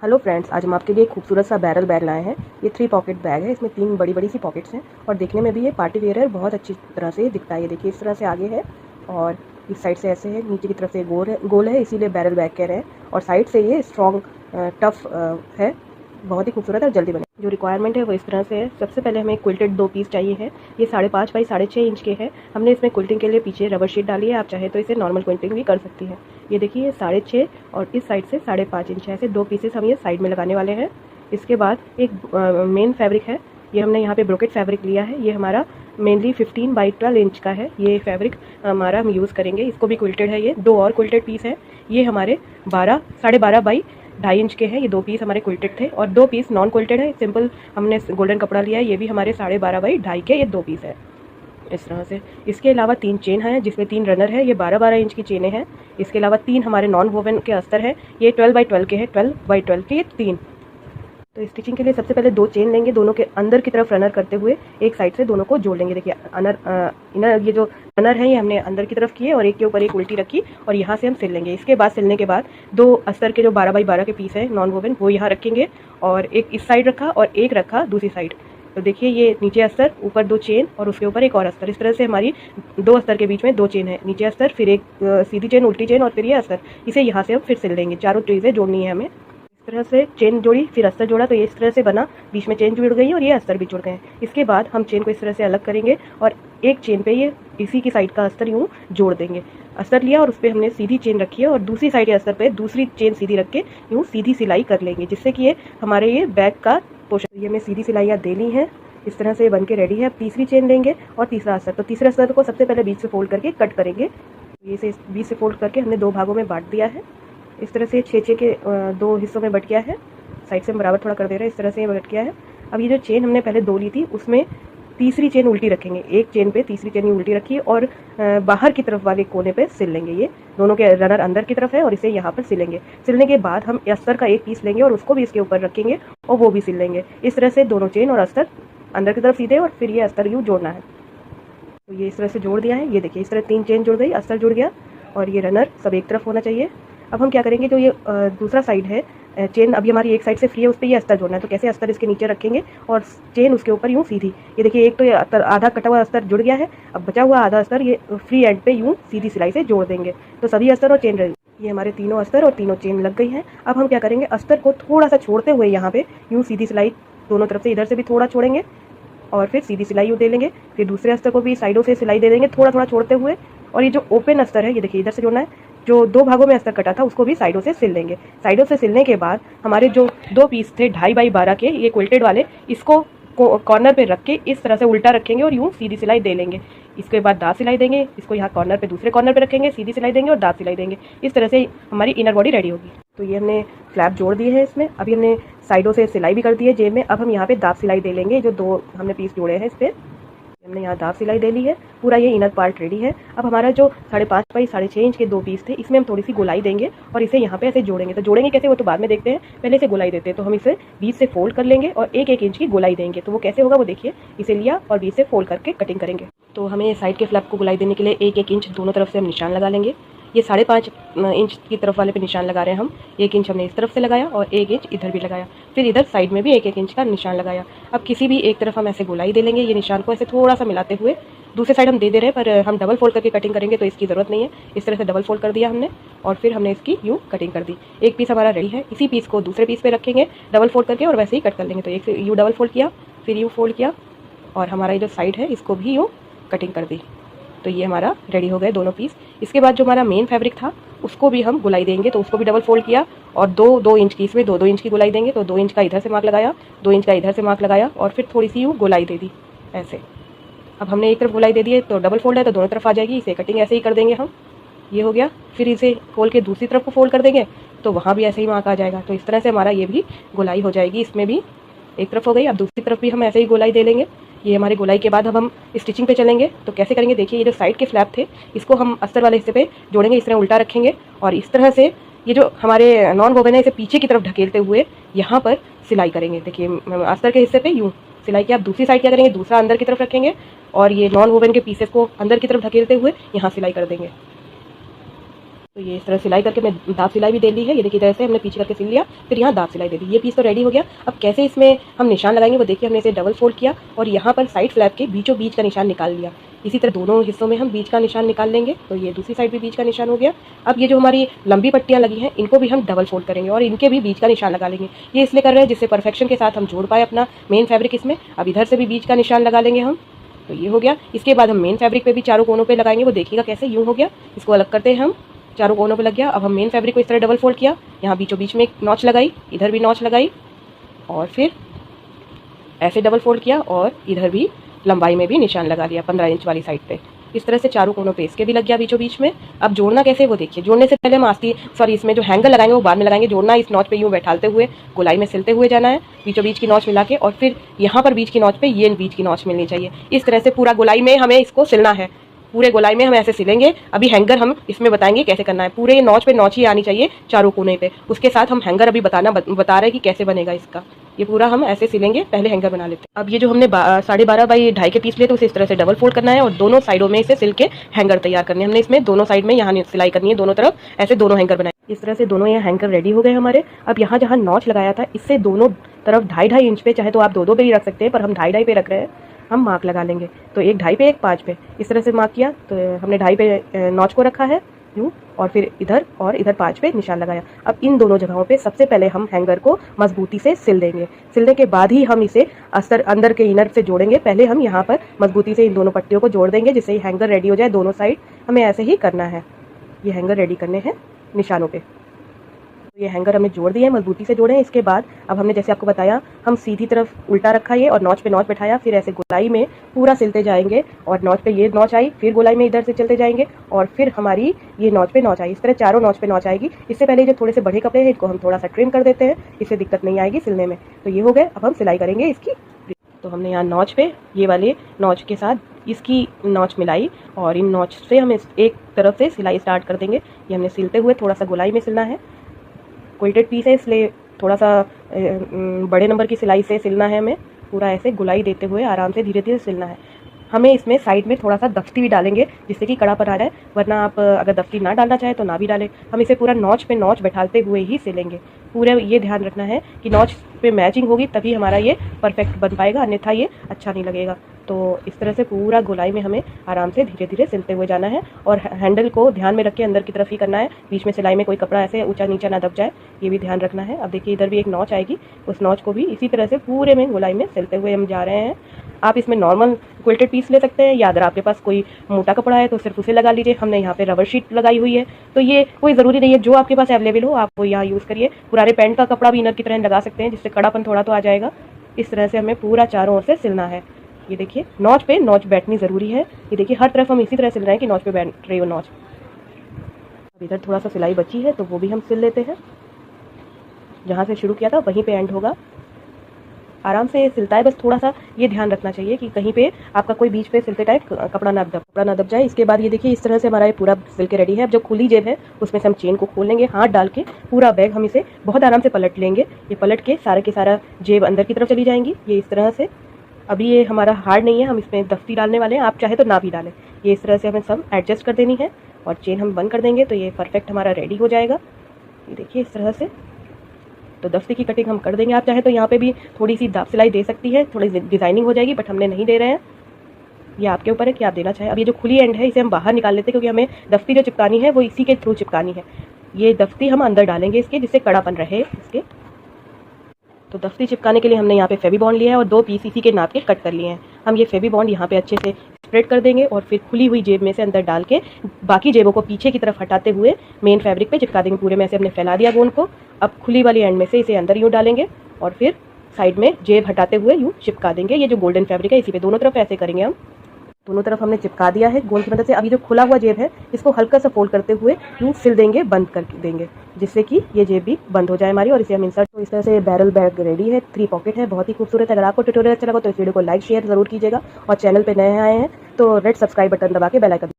Hello friends, आज हम आपके लिए एक खूबसूरत सा बैरल बैग लाए हैं। ये 3 पॉकेट बैग है। इसमें 3 बड़ी बड़ी सी पॉकेट्स हैं और देखने में भी ये पार्टी वेयर है। बहुत अच्छी तरह से दिखता है। ये देखिए, इस तरह से आगे है और इस साइड से ऐसे है, नीचे की तरफ से गोल है, इसीलिए बैरल बैग कह रहे हैं। और साइड से ये स्ट्रॉन्ग टफ है। बहुत ही खूबसूरत है और जल्दी बने। जो रिक्वायरमेंट है वो इस तरह से है। सबसे पहले हमें क्विल्टेड 2 पीस चाहिए है। ये 5.5 बाई 6.5 इंच के हैं। हमने इसमें क्विल्टिंग के लिए पीछे रबर शीट डाली है। आप चाहे तो इसे नॉर्मल क्विल्टिंग भी कर सकती हैं। ये देखिए, 6.5 और इस साइड से 5.5 इंच है। ऐसे 2 पीसेस हम ये साइड में लगाने वाले हैं। इसके बाद एक मेन फैब्रिक है। ये हमने यहाँ पे ब्रोकेट फैब्रिक लिया है। ये हमारा मेनली 15 बाई 12 इंच का है। ये फैब्रिक हमारा हम यूज़ करेंगे। इसको भी क्विल्टेड है। ये 2 और क्विल्टेड पीस है। ये हमारे 12.5 बाई 2.5 इंच के हैं। ये 2 पीस हमारे क्विल्टेड थे और 2 पीस नॉन क्विल्टेड है। सिंपल हमने गोल्डन कपड़ा लिया है। ये भी हमारे 12.5 बाई 2.5 के ये 2 पीस है। इस तरह से इसके अलावा 3 चेन हैं, जिसमें 3 रनर है। ये 12-12 इंच की चेनें हैं। इसके अलावा 3 हमारे नॉन वोवन के अस्तर है। ये 12 बाई 12 के हैं। 12 बाई 12 के ये 3। तो स्टिचिंग के लिए सबसे पहले 2 चेन लेंगे, दोनों के अंदर की तरफ रनर करते हुए एक साइड से दोनों को जोड़ लेंगे। देखिए, इनर ये जो रनर है ये हमने अंदर की तरफ किए और एक के ऊपर एक उल्टी रखी और यहाँ से हम सिल लेंगे। इसके बाद सिलने के बाद 2 अस्तर के जो 12 बाई 12 के पीस है नॉन वोवन, वो यहाँ रखेंगे और एक इस साइड रखा और एक रखा दूसरी साइड। तो देखिए, ये नीचे अस्तर, ऊपर 2 चेन और उसके ऊपर एक और अस्तर। इस तरह से हमारी 2 अस्तर के बीच में 2 चेन है। नीचे अस्तर, फिर एक सीधी चेन, उल्टी चेन और फिर ये अस्तर। इसे यहाँ से हम फिर सिल लेंगे। चारों चीज़ें जोड़नी है हमें। इस तरह से चेन जोड़ी, फिर अस्तर जोड़ा, तो ये इस तरह से बना। बीच में चेन जुड़ गई और ये अस्तर भी जुड़ गए। इसके बाद हम चेन को इस तरह से अलग करेंगे और एक चेन पे ये इसी की साइड का अस्तर यूँ जोड़ देंगे। अस्तर लिया और उस पर हमने सीधी चेन रखी है और दूसरी साइड के अस्तर पे दूसरी चेन सीधी रख के यूँ सीधी सिलाई कर लेंगे, जिससे कि ये हमारे ये बैग का पोर्शन। ये हमें सीधी सिलाइयाँ देनी है। इस तरह से ये बन के रेडी है। अब तीसरी चेन लेंगे और तीसरा अस्तर। तो तीसरे अस्तर को सबसे पहले बीच से फोल्ड करके कट करेंगे। ये से बीच से फोल्ड करके हमने 2 भागों में बांट दिया है। इस तरह से 6-6 के 2 हिस्सों में बट गया है। साइड से हम बराबर थोड़ा कर दे रहे हैं। इस तरह से ये बट गया है। अब ये जो चेन हमने पहले 2 ली थी, उसमें तीसरी चेन उल्टी रखेंगे। एक चेन पे तीसरी चेन उल्टी रखी और बाहर की तरफ वाले कोने पे सिल लेंगे। ये दोनों के रनर अंदर की तरफ है और इसे यहाँ पर सिलेंगे। सिलने के बाद हम अस्तर का एक पीस लेंगे और उसको भी इसके ऊपर रखेंगे और वो भी सिल लेंगे। इस तरह से दोनों चेन और अस्तर अंदर की तरफ सीधे और फिर ये अस्तर यूँ जोड़ना है। तो ये इस तरह से जोड़ दिया है। ये देखिए, इस तरह 3 चेन जुड़ गई, अस्तर जुड़ गया और ये रनर सब एक तरफ होना चाहिए। अब हम क्या करेंगे, जो ये दूसरा साइड है, चेन अभी हमारी एक साइड से फ्री है, उस पर ये अस्तर जोड़ना है। तो कैसे, अस्तर इसके नीचे रखेंगे और चेन उसके ऊपर यूँ सीधी। ये देखिए, एक तो ये आधा कटा हुआ अस्तर जुड़ गया है। अब बचा हुआ आधा अस्तर ये फ्री एंड पे यूँ सीधी सिलाई से जोड़ देंगे। तो सभी अस्तर और चेन रहेगी। ये हमारे तीनों अस्तर और तीनों चेन लग गई हैं। अब हम क्या करेंगे, अस्तर को थोड़ा सा छोड़ते हुए यहाँ पे यूँ सीधी सिलाई दोनों तरफ से, इधर से भी थोड़ा छोड़ेंगे और फिर सीधी सिलाई यूँ दे लेंगे। फिर दूसरे अस्तर को भी साइडों से सिलाई दे देंगे, थोड़ा थोड़ा छोड़ते हुए। और ये जो ओपन अस्तर है, ये देखिए, इधर से जोड़ना है। जो 2 भागों में अस्तर कटा था उसको भी साइडों से सिल लेंगे। साइडों से सिलने के बाद हमारे जो 2 पीस थे 2.5 बाई 12 के, ये क्विल्टेड वाले, इसको कॉर्नर पे रख के इस तरह से उल्टा रखेंगे और यूँ सीधी सिलाई दे लेंगे। इसके बाद दाँत सिलाई देंगे। इसको यहाँ कॉर्नर पे दूसरे कॉर्नर पे रखेंगे, सीधी सिलाई देंगे और दाँत सिलाई देंगे। इस तरह से हमारी इनर बॉडी रेडी होगी। तो ये हमने फ्लैप जोड़ दिए हैं इसमें। अभी हमने साइडों से सिलाई भी कर दी है जेब में। अब हम यहाँ पे दाँत सिलाई दे लेंगे। जो 2 हमने पीस जोड़े हैं इस पर हमने यहाँ दाब सिलाई दे ली है। पूरा ये इनर पार्ट रेडी है। अब हमारा जो 5.5 बाई 6.5 इंच के 2 पीस थे, इसमें हम थोड़ी सी गोलाई देंगे और इसे यहाँ पे ऐसे जोड़ेंगे। तो जोड़ेंगे कैसे, वो तो बाद में देखते हैं, पहले से गोलाई देते हैं। तो हम इसे बीच से फोल्ड कर लेंगे और 1-1 इंच की गोलाई देंगे। तो वो कैसे होगा वो देखिए। इसे लिया और बीच से फोल्ड करके कटिंग करेंगे। तो हमें साइड के फ्लैप को गोलाई देने के लिए 1-1 इंच दोनों तरफ से हम निशान लगा लेंगे। ये 5.5 इंच की तरफ वाले पे निशान लगा रहे हैं हम। 1 इंच हमने इस तरफ से लगाया और 1 इंच इधर भी लगाया। फिर इधर साइड में भी 1-1 इंच का निशान लगाया। अब किसी भी एक तरफ हम ऐसे गोलाई दे लेंगे। ये निशान को ऐसे थोड़ा सा मिलाते हुए दूसरे साइड हम दे रहे हैं, पर हम डबल फोल्ड करके कटिंग करेंगे तो इसकी ज़रूरत नहीं है। इस तरह से डबल फोल्ड कर दिया हमने और फिर हमने इसकी यूँ कटिंग कर दी। एक पीस हमारा रेडी है। इसी पीस को दूसरे पीस पे रखेंगे डबल फोल्ड करके और वैसे ही कट कर लेंगे। तो एक से यूँ डबल फोल्ड किया, फिर यूँ फोल्ड किया और हमारा ये जो साइड है इसको भी यूँ कटिंग कर दी। तो ये हमारा रेडी हो गए दोनों पीस। इसके बाद जो हमारा मेन फैब्रिक था उसको भी हम गुलाई देंगे। तो उसको भी डबल फोल्ड किया और 2-2 इंच की, इसमें 2-2 इंच की गुलाई देंगे। तो 2 इंच का इधर से मार्क लगाया, 2 इंच का इधर से मार्क लगाया और फिर थोड़ी सी यूँ गुलाई दे दी ऐसे। अब हमने एक तरफ गुलाई दे दी है तो डबल फोल्ड है तो दोनों तरफ आ जाएगी। इसे कटिंग ऐसे ही कर देंगे हम। ये हो गया। फिर इसे खोल के दूसरी तरफ को फोल्ड कर देंगे तो वहाँ भी ऐसे ही मार्क आ जाएगा। तो इस तरह से हमारा ये भी गुलाई हो जाएगी। इसमें भी एक तरफ हो गई। अब दूसरी तरफ भी हम ऐसे ही गोलाई दे लेंगे। ये हमारी गोलाई के बाद अब हम स्टिचिंग पे चलेंगे। तो कैसे करेंगे देखिए, ये जो साइड के फ्लैप थे इसको हम अस्तर वाले हिस्से पे जोड़ेंगे। इस तरह उल्टा रखेंगे और इस तरह से ये जो हमारे नॉन वोवन है इसे पीछे की तरफ ढकेलते हुए यहाँ पर सिलाई करेंगे। देखिए, अस्तर के हिस्से पे यूँ सिलाई किया। आप दूसरी साइड क्या करेंगे, दूसरा अंदर की तरफ रखेंगे और ये नॉन वोवन के पीसेस को अंदर की तरफ ढकेलते हुए यहाँ सिलाई कर देंगे। तो ये इस तरह सिलाई करके मैं दाब सिलाई भी दे ली है। ये देखिए इधर से हमने पीछे करके सिल लिया, फिर यहाँ दाब सिलाई दे दी। ये पीस तो रेडी हो गया। अब कैसे इसमें हम निशान लगाएंगे वो देखिए। हमने इसे डबल फोल्ड किया और यहाँ पर साइड फ्लैप के बीचों बीच का निशान निकाल लिया। इसी तरह दोनों हिस्सों में हम बीच का निशान निकाल लेंगे। तो ये दूसरी साइड भी बीच का निशान हो गया। अब ये जो हमारी लंबी पट्टियाँ लगी हैं इनको भी हम डबल फोल्ड करेंगे और इनके भी बीच का निशान लगा लेंगे। ये इसलिए कर रहे हैं जिससे परफेक्शन के साथ हम जोड़ पाए अपना मेन फैब्रिक इसमें। अब इधर से भी बीच का निशान लगा लेंगे हम। तो ये हो गया। इसके बाद हम मेन फैब्रिक पे भी चारों कोनों पे लगाएंगे। वो देखिएगा कैसे, यूँ हो गया। इसको अलग करते हैं हम, चारों कोनों पे लग गया। अब हम मेन फैब्रिक को इस तरह डबल फोल्ड किया, यहाँ बीचों बीच में एक नॉच लगाई, इधर भी नॉच लगाई और फिर ऐसे डबल फोल्ड किया और इधर भी लंबाई में भी निशान लगा लिया 15 इंच वाली साइड पे। इस तरह से चारों कोनों पे इसके भी लग गया बीचों बीच में। अब जोड़ना कैसे वो देखिए। जोड़ने से पहले हम इसमें जो हैंगर लगाएंगे वो बाद में लगाएंगे। जोड़ना इस नॉच पे यूँ बैठाते हुए गोलाई में सिलते हुए जाना है, बीचों बीच की नॉच मिला के, और फिर यहाँ पर बीच की नॉच पे ये बीच की नॉच मिलनी चाहिए। इस तरह से पूरा गोलाई में हमें इसको सिलना है। पूरे गोलाई में हम ऐसे सिलेंगे। अभी हैंगर हम इसमें बताएंगे कैसे करना है। पूरे नॉच पे नॉच ही आनी चाहिए चारों कोने पे। उसके साथ हम हैंगर अभी बता रहे हैं कि कैसे बनेगा इसका। ये पूरा हम ऐसे सिलेंगे, पहले हैंगर बना लेते हैं। अब ये जो हमने 12.5 बाई 2.5 के पीस लिए तो उसे इस तरह से डबल फोल्ड करना है और दोनों साइडों में इसे सिल के हैंगर तैयार करने हैं। हमने इसमें दोनों साइड में यहाँ सिलाई करनी है, दोनों तरफ ऐसे दोनों हैंगर बनाए। इस तरह से दोनों ये हैंगर रेडी हो गए हमारे। अब यहाँ जहाँ नॉच लगाया था इससे दोनों तरफ 2.5 इंच पे, चाहे तो आप 2 पे ही रख सकते हैं, पर हम 2.5 पे रख रहे हैं। हम मार्क लगा लेंगे। तो एक 2.5 पे एक 5 पे इस तरह से मार्क किया। तो हमने 2.5 पे नॉच को रखा है यूँ, और फिर इधर और इधर 5 पे निशान लगाया। अब इन दोनों जगहों पे सबसे पहले हम हैंगर को मजबूती से सिल देंगे। सिलने के बाद ही हम इसे अंदर के इनर से जोड़ेंगे। पहले हम यहाँ पर मजबूती से इन दोनों पट्टियों को जोड़ देंगे जिससे हैंगर रेडी हो जाए दोनों साइड। हमें ऐसे ही करना है। ये हैंगर रेडी करने हैं निशानों पे। ये हैंगर हमने जोड़ दिए हैं, मजबूती से जोड़े हैं। इसके बाद अब हमने जैसे आपको बताया हम सीधी तरफ उल्टा रखा ये और नॉच पे नॉच बैठाया, फिर ऐसे गोलाई में पूरा सिलते जाएंगे और नॉच पे ये नॉच आई, फिर गोलाई में इधर से चलते जाएंगे और फिर हमारी ये नॉच पे नॉच आई। इस तरह चारों नॉच पे नॉच आएगी। इससे पहले जो थोड़े से बड़े कपड़े हैं इनको हम थोड़ा सा ट्रिम कर देते हैं, इससे दिक्कत नहीं आएगी सिलने में। तो ये हो गए। अब हम सिलाई करेंगे इसकी। तो हमने यहाँ नॉच पे ये वाले नॉच के साथ इसकी नॉच मिलाई और इन नॉच से हम एक तरफ से सिलाई स्टार्ट कर देंगे। ये हमने सिलते हुए थोड़ा सा गोलाई में सिलना है। क्विल्टेड पीस है इसलिए थोड़ा सा बड़े नंबर की सिलाई से सिलना है। हमें पूरा ऐसे गुलाई देते हुए आराम से धीरे धीरे सिलना है। हमें इसमें साइड में थोड़ा सा दफ्ती भी डालेंगे जिससे कि कड़ापन आ जाए, वरना आप अगर दफ्ती ना डालना चाहे तो ना भी डालें। हम इसे पूरा नॉच पे नॉच बैठाते हुए ही सिलेंगे। पूरे ये ध्यान रखना है कि नॉच पे मैचिंग होगी तभी हमारा ये परफेक्ट बन पाएगा, अन्यथा ये अच्छा नहीं लगेगा। तो इस तरह से पूरा गोलाई में हमें आराम से धीरे धीरे सिलते हुए जाना है और हैंडल को ध्यान में रख के अंदर की तरफ ही करना है। बीच में सिलाई में कोई कपड़ा ऐसे ऊंचा नीचा ना दब जाए, ये भी ध्यान रखना है। अब देखिए इधर भी एक नॉच आएगी, उस नॉच को भी इसी तरह से पूरे में गोलाई में सिलते हुए हम जा रहे हैं। आप इसमें नॉर्मल क्विल्टेड पीस ले सकते हैं या अगर आपके पास कोई मोटा कपड़ा है तो सिर्फ उसे लगा लीजिए। हमने यहाँ पे रबर शीट लगाई हुई है, तो ये कोई ज़रूरी नहीं है, जो आपके पास अवेलेबल हो आप वो यहाँ यूज़ करिए। पुराने पैंट का कपड़ा भी इनर की तरह लगा सकते हैं जिससे कड़ापन थोड़ा तो आ जाएगा। इस तरह से हमें पूरा चारों ओर से सिलना है। ये देखिए नॉच पे नॉच बैठनी ज़रूरी है। ये देखिए हर तरफ हम इसी तरह सिल रहे हैं कि नॉच पे बैठ रही हो नॉच। अब इधर थोड़ा सा सिलाई बची है तो वो भी हम सिल लेते हैं। जहाँ से शुरू किया था वहीं पे एंड होगा। आराम से सिलता है, बस थोड़ा सा ये ध्यान रखना चाहिए कि कहीं पे आपका कोई बीच पे सिलते टाइम कपड़ा ना दब जाए। इसके बाद ये देखिए इस तरह से हमारा ये पूरा सिल के रेडी है। अब जो खुली जेब है उसमें से हम चेन को खोल लेंगे, हाथ डाल के पूरा बैग हम इसे बहुत आराम से पलट लेंगे। ये पलट के सारे के सारा जेब अंदर की तरफ चली जाएंगी, ये इस तरह से। अभी ये हमारा हार्ड नहीं है, हम इसमें दफ्ती डालने वाले हैं, आप चाहे तो ना भी डालें। ये इस तरह से हमें सब एडजस्ट कर देनी है और चेन हम बंद कर देंगे तो ये परफेक्ट हमारा रेडी हो जाएगा। ये देखिए इस तरह से। तो दफ्ती की कटिंग हम कर देंगे। आप चाहे तो यहाँ पे भी थोड़ी सी दाब सिलाई दे सकती है, थोड़ी डिज़ाइनिंग हो जाएगी, बट हमने नहीं दे रहे हैं। ये आपके ऊपर है कि आप देना चाहें। अब ये जो खुली एंड है इसे हम बाहर निकाल लेते हैं क्योंकि हमें दफ्ती जो चिपकानी है वो इसी के थ्रू चिपकानी है। ये दफ्ती हम अंदर डालेंगे इसके, जिससे कड़ापन रहे इसके। तो दफ्ती चिपकाने के लिए हमने यहाँ पे फेवी बॉन्ड लिया है और 2 पीस इसी के नाप के कट कर लिए हैं। हम ये फेवी बॉन्ड यहाँ पे अच्छे से स्प्रेड कर देंगे और फिर खुली हुई जेब में से अंदर डाल के बाकी जेबों को पीछे की तरफ हटाते हुए मेन फैब्रिक पे चिपका देंगे। पूरे में से हमने फैला दिया गोंद को। अब खुली वाली एंड में से इसे अंदर यूँ डालेंगे और फिर साइड में जेब हटाते हुए यूँ चिपका देंगे। ये जो गोल्डन फैब्रिक है इसी पे दोनों तरफ ऐसे करेंगे हम। दोनों तरफ हमने चिपका दिया है गोंद की मदद से। अभी जो खुला हुआ जेब है इसको हल्का सा फोल्ड करते हुए यूँ सिल देंगे, बंद कर देंगे, जिससे कि ये जेब भी बंद हो जाए हमारी और इसे हम इंसर्ट। तो इस तरह से बैरल बैग रेडी है, 3 पॉकेट है, बहुत ही खूबसूरत है। अगर आपको ट्यूटोरियल अच्छा लगा तो इस वीडियो को लाइक शेयर जरूर कीजिएगा और चैनल पे नए आए हैं तो रेड सब्सक्राइब बटन दबा के बेल आइकन